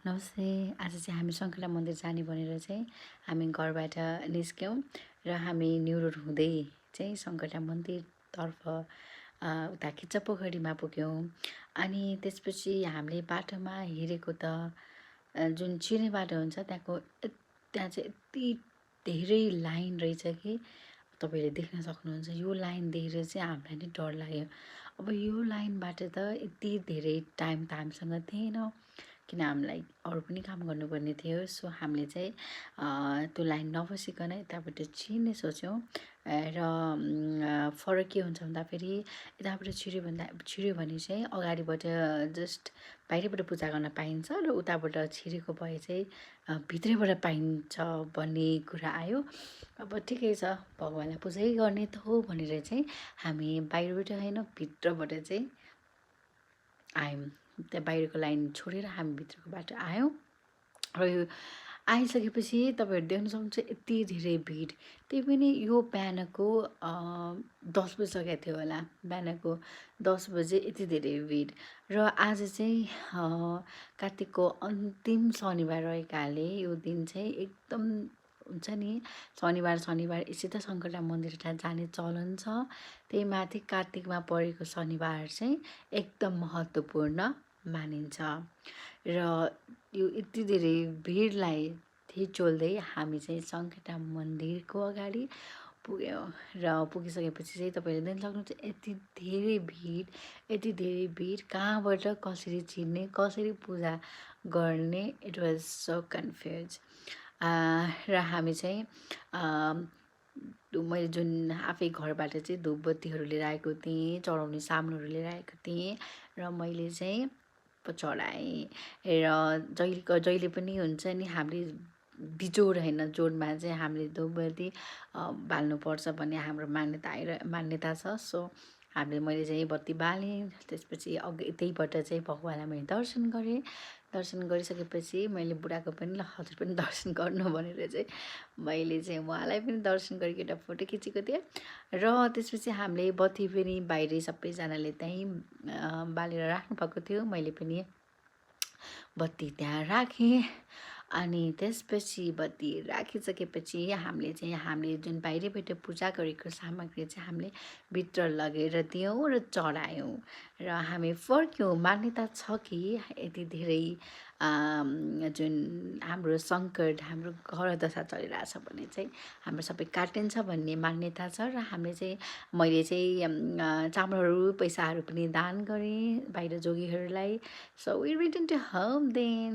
नमस्ते। आज चाहिँ हामी सङ्कटा मन्दिर जाने भनेर चाहिँ हामी घरबाट निस्क्यौँ र हामी न्यु रोड हुँदै चाहिँ सङ्कटा मन्दिरतर्फ उता खिच्चपोखरीमा पुग्यौँ। अनि त्यसपछि हामीले बाटोमा हेरेको त जुन चिर्ने बाटो हुन्छ त्यहाँ चाहिँ यति धेरै लाइन रहेछ कि तपाईँले देख्न सक्नुहुन्छ। यो लाइन देखेर चाहिँ हामीलाई नै डर लाग्यो। अब यो लाइनबाट त यति धेरै टाइम त हामीसँग थिएन, किन हामीलाई अरू पनि काम गर्नुपर्ने थियो। सो हामीले चाहिँ त्यो लाइन नबसिकन यताबाट छिर्ने सोच्यौँ। र फरक के हुन्छ भन्दाखेरि यताबाट छिर्यो भने चाहिँ अगाडिबाट जस्ट बाहिरबाट पूजा गर्न पाइन्छ र उताबाट छिरेको भए चाहिँ भित्रैबाट पाइन्छ भन्ने कुरा आयो। अब ठिकै छ, भगवान्लाई पूजै गर्ने त हो भनेर चाहिँ हामी बाहिरबाट होइन भित्रबाट चाहिँ आयौँ। त्यहाँ बाहिरको लाइन छोडेर हामी भित्रको बाटो आयौँ। र यो आइसकेपछि तपाईँहरू देख्न सक्नुहुन्छ यति धेरै भिड। त्यही पनि यो बिहानको 10 बजिसकेको थियो होला, बिहानको 10 बजे यति धेरै भिड। र आज चाहिँ कार्तिकको अन्तिम शनिबार रहेकाले यो दिन चाहिँ एकदम हुन्छ नि, शनिबार यसै त सङ्कटा मन्दिर जाने चलन छ। त्यही माथि कार्तिकमा परेको शनिबार चाहिँ एकदम महत्त्वपूर्ण मानिन्छ। र यो यति धेरै भिडलाई थिचोल्दै हामी चाहिँ सङ्कटा मन्दिरको अगाडि पुग्यौँ। र पुगिसकेपछि चाहिँ तपाईँले देख्न सक्नुहुन्छ यति धेरै भिड कहाँबाट कसरी चिन्ने, कसरी पूजा गर्ने, इट वाज सो कन्फ्युज। र हामी चाहिँ मैले जुन आफै घरबाट चाहिँ धुपबत्तीहरू लिएर आएको थिएँ, चढाउने सामानहरू लिएर आएको थिएँ र मैले चाहिँ चढाएँ। र जहिले पनि हुन्छ नि, हामीले बिजोड होइन, जोडमा चाहिँ हामीले धुपबत्ती बाल्नुपर्छ भन्ने हाम्रो मान्यता छ। सो मैले चाहिँ बत्ती बालेँ। त्यसपछि त्यहीबाट चाहिँ भगवान्लाई मैले दर्शन गरेँ। दर्शन गरिसकेपछि मैले बुढाको पनि ल हजुर पनि दर्शन गर्नु भनेर चाहिँ मैले चाहिँ उहाँलाई पनि दर्शन गरेको एउटा फोटो खिचेको थिएँ। र त्यसपछि हामीले बत्ती पनि बाहिरै सबैजनाले त्यहीँ बालेर राख्नुभएको थियो। मैले पनि बत्ती त्यहाँ राखेँ। अनि त्यसपछि बत्ती राखिसकेपछि हामीले जुन बाहिरबाट पूजा गरेको सामग्री चाहिँ हामीले भित्र लगेर दियौँ र चढायौँ र हामी फर्क्यौँ। मान्यता छ कि यति धेरै जुन हाम्रो सङ्कट, हाम्रो ग्रह दशा चलिरहेछ भने चाहिँ हाम्रो सबै काटिन्छ भन्ने मान्यता छ। र मैले चाहिँ चामलहरू पैसाहरू पनि दान गरेँ बाहिर जोगीहरूलाई। So we return to home then.